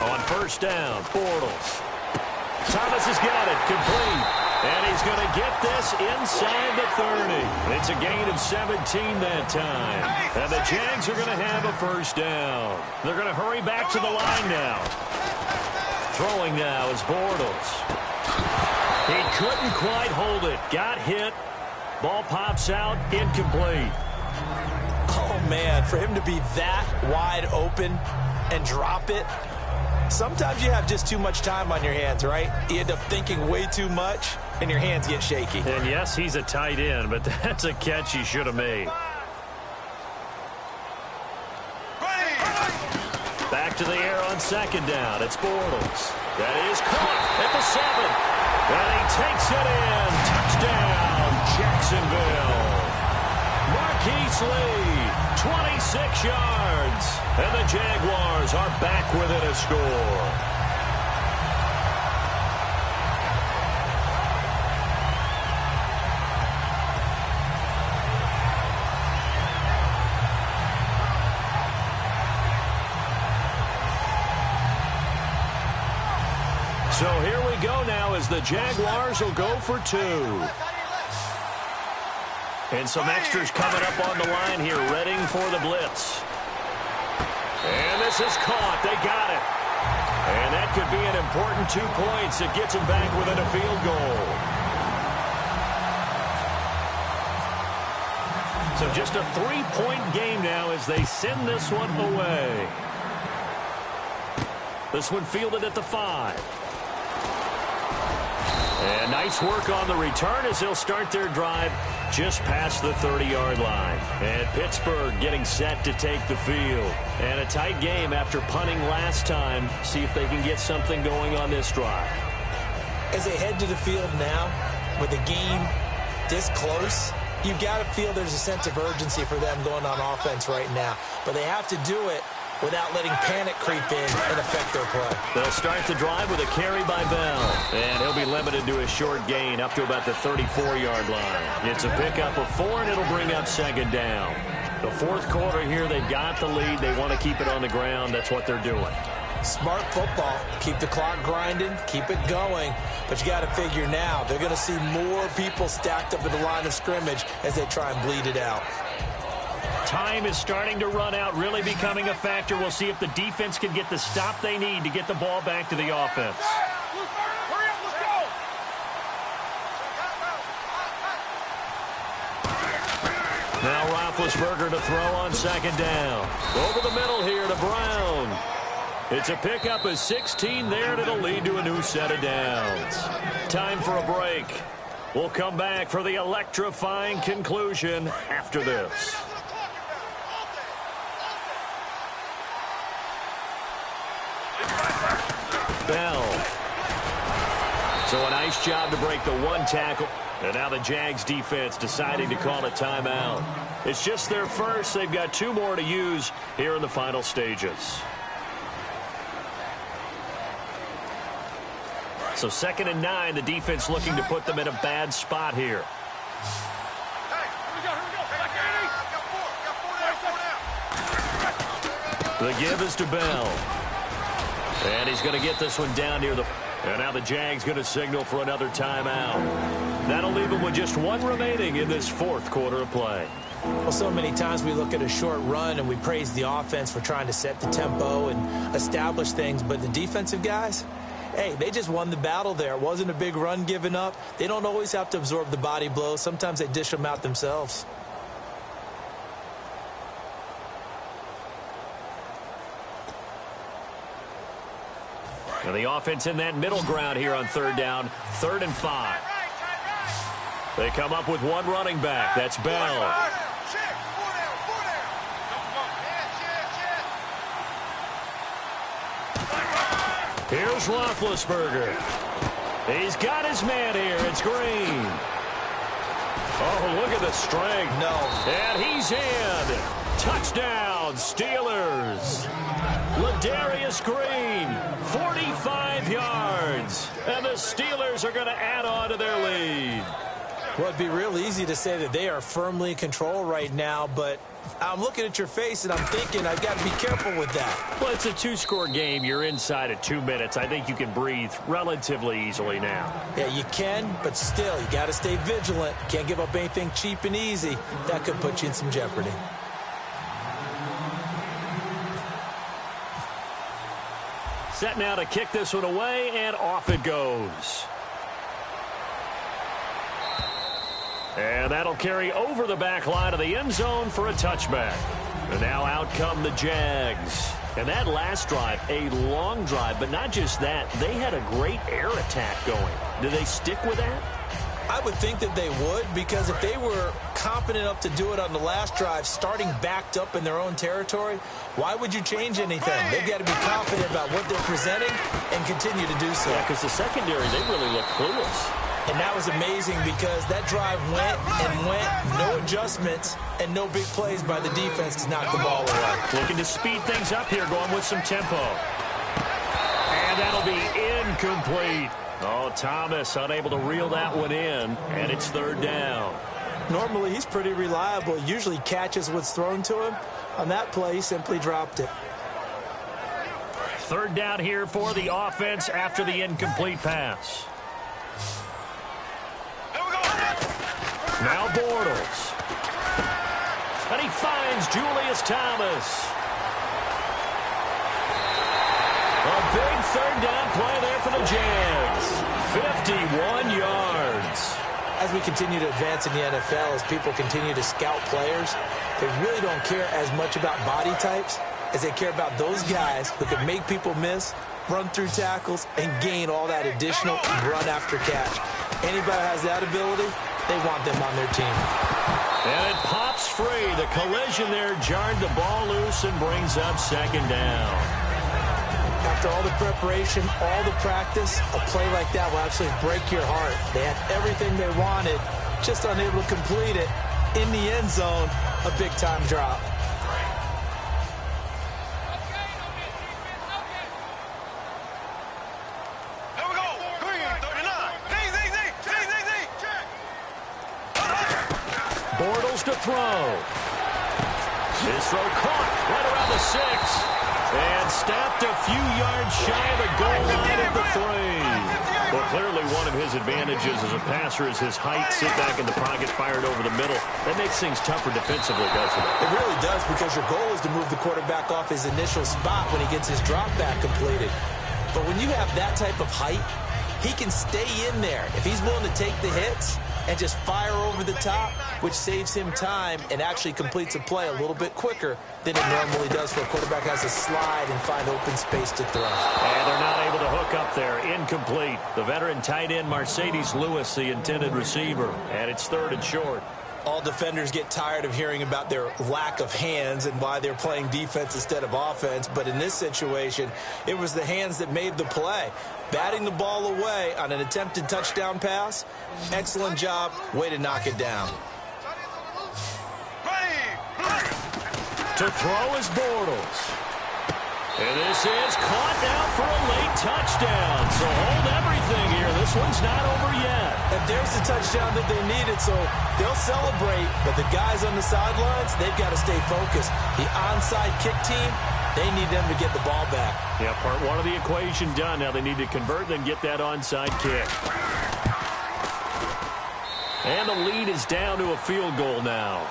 On first down, Bortles. Thomas has got it, complete. And he's going to get this inside the 30. It's a gain of 17 that time. And the Jags are going to have a first down. They're going to hurry back to the line now. Throwing now is Bortles. He couldn't quite hold it. Got hit. Ball pops out, incomplete. Oh, man, for him to be that wide open and drop it. Sometimes you have just too much time on your hands, right? You end up thinking way too much, and your hands get shaky. And yes, he's a tight end, but that's a catch he should have made. Back to the air on second down. It's Bortles. That is caught at the 7. And he takes it in. Touchdown, Jacksonville. Marquise Lee, 26 yards. And the Jaguars are back within a score. So here we go now as the Jaguars will go for 2. And some extras coming up on the line here, readying for the blitz. And this is caught. They got it. And that could be an important 2 points. It gets them back within a field goal. So just a 3-point game now as they send this one away. This one fielded at the 5. And nice work on the return as they'll start their drive just past the 30-yard line. And Pittsburgh getting set to take the field. And a tight game after punting last time. See if they can get something going on this drive. As they head to the field now, with the game this close, you've got to feel there's a sense of urgency for them going on offense right now. But they have to do it without letting panic creep in and affect their play. They'll start the drive with a carry by Bell. And he'll be limited to a short gain up to about the 34-yard line. It's a pickup of 4, and it'll bring up second down. The fourth quarter here, they've got the lead. They want to keep it on the ground. That's what they're doing. Smart football. Keep the clock grinding. Keep it going. But you got to figure now, they're going to see more people stacked up at the line of scrimmage as they try and bleed it out. Time is starting to run out, really becoming a factor. We'll see if the defense can get the stop they need to get the ball back to the offense. Now Roethlisberger to throw on second down. Over the middle here to Brown. It's a pickup of 16 there, and it'll lead to a new set of downs. Time for a break. We'll come back for the electrifying conclusion after this. Bell. So a nice job to break the 1 tackle. And now the Jags defense deciding to call a timeout. It's just their first. They've got 2 more to use here in the final stages. So 2nd and 9, the defense looking to put them in a bad spot here. The give is to Bell. And he's going to get this one down near the... And now the Jags going to signal for another timeout. That'll leave them with just 1 remaining in this 4th quarter of play. Well, so many times we look at a short run and we praise the offense for trying to set the tempo and establish things. But the defensive guys, hey, they just won the battle there. It wasn't a big run given up. They don't always have to absorb the body blows. Sometimes they dish them out themselves. And the offense in that middle ground here on 3rd down, 3rd and 5. They come up with 1 running back. That's Bell. Here's Roethlisberger. He's got his man here. It's Green. Oh, look at the strength. No. And he's in. Touchdown, Steelers. Ladarius Green, 45 yards. And the Steelers are going to add on to their lead. Well, it'd be real easy to say that they are firmly in control right now, but I'm looking at your face and I'm thinking I've got to be careful with that. Well, it's a two-score game. You're inside of 2 minutes. I think you can breathe relatively easily now. Yeah, you can, but still, you got to stay vigilant. Can't give up anything cheap and easy. That could put you in some jeopardy. Set now to kick this one away, and off it goes. And that'll carry over the back line of the end zone for a touchback. And now out come the Jags. And that last drive, a long drive, but not just that. They had a great air attack going. Do they stick with that? I would think that they would, because if they were confident enough to do it on the last drive, starting backed up in their own territory, why would you change anything? They've got to be confident about what they're presenting and continue to do so. Yeah, because the secondary, they really look clueless. And that was amazing because that drive went and went, no adjustments, and no big plays by the defense to knock the ball away. Looking to speed things up here, going with some tempo. And that'll be incomplete. Oh, Thomas unable to reel that one in, and it's third down. Normally, he's pretty reliable. Usually catches what's thrown to him. On that play, he simply dropped it. Third down here for the offense after the incomplete pass. Now Bortles. And he finds Julius Thomas. A big third down play there for the Jags. 51 yards. As we continue to advance in the NFL, as people continue to scout players, they really don't care as much about body types as they care about those guys who can make people miss, run through tackles, and gain all that additional run after catch. Anybody who has that ability, they want them on their team. And it pops free. The collision there jarred the ball loose and brings up second down. After all the preparation, all the practice, a play like that will absolutely break your heart. They had everything they wanted, just unable to complete it. In the end zone, a big-time drop. Bortles to throw. His throw caught right around the 6. And stopped a few yards shy of the goal line at the 3. Well, clearly one of his advantages as a passer is his height. Sit back in the pocket, fired over the middle. That makes things tougher defensively, doesn't it? It really does, because your goal is to move the quarterback off his initial spot when he gets his drop back completed. But when you have that type of height, he can stay in there. If he's willing to take the hits and just fire over the top, which saves him time and actually completes a play a little bit quicker than it normally does for a quarterback who has to slide and find open space to throw. And they're not able to hook up there. Incomplete. The veteran tight end, Mercedes Lewis, the intended receiver. And it's third and short. All defenders get tired of hearing about their lack of hands and why they're playing defense instead of offense. But in this situation, it was the hands that made the play. Batting the ball away on an attempted touchdown pass. Excellent job. Way to knock it down. To throw is Bortles. And this is caught now for a late touchdown. So hold everything here. This one's not over yet. And there's the touchdown that they needed, so they'll celebrate. But the guys on the sidelines, they've got to stay focused. The onside kick team, they need them to get the ball back. Yeah, part one of the equation done. Now they need to convert and then get that onside kick. And the lead is down to a field goal now.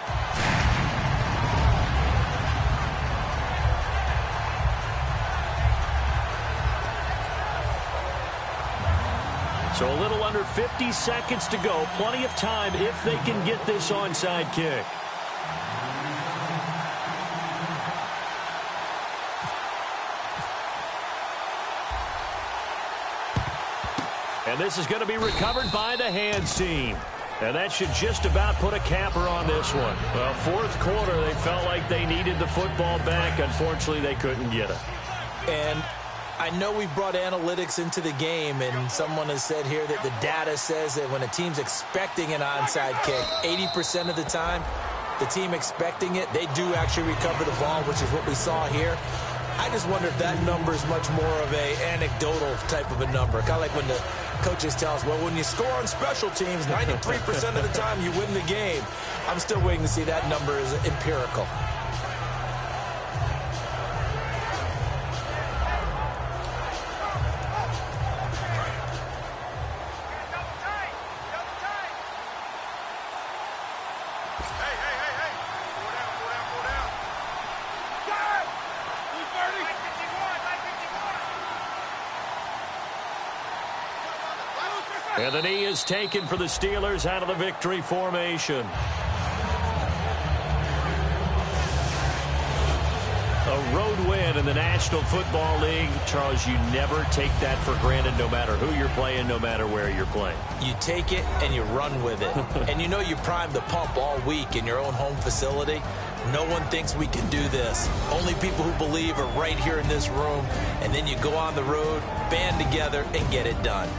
So a little under 50 seconds to go. Plenty of time if they can get this onside kick. And this is going to be recovered by the hands team. And that should just about put a capper on this one. Well, fourth quarter, they felt like they needed the football back. Unfortunately, they couldn't get it. And I know we brought analytics into the game, and someone has said here that the data says that when a team's expecting an onside kick, 80% of the time, the team expecting it, they do actually recover the ball, which is what we saw here. I just wonder if that number is much more of a anecdotal type of a number. Kind of like when the coaches tell us, well, when you score on special teams, 93% of the time you win the game. I'm still waiting to see that number is empirical. And the knee is taken for the Steelers out of the victory formation. A road win in the National Football League. Charles, you never take that for granted no matter who you're playing, no matter where you're playing. You take it and you run with it. And you know you primed the pump all week in your own home facility. No one thinks we can do this. Only people who believe are right here in this room. And then you go on the road, band together, and get it done.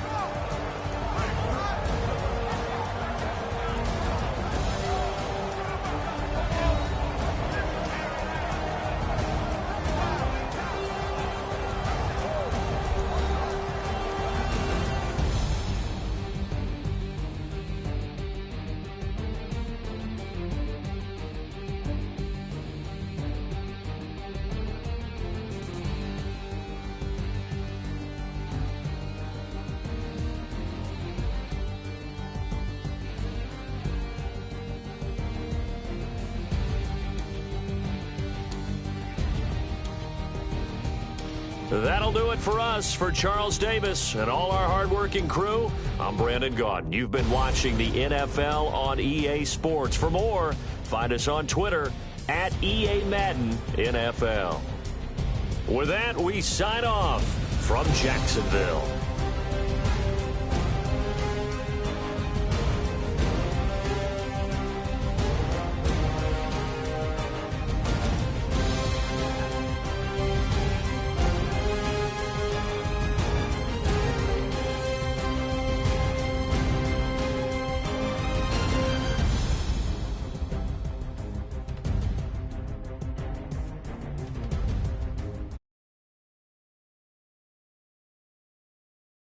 That'll do it for us. For Charles Davis and all our hardworking crew, I'm Brandon Gaudin. You've been watching the NFL on EA Sports. For more, find us on Twitter at EA Madden NFL. With that, we sign off from Jacksonville.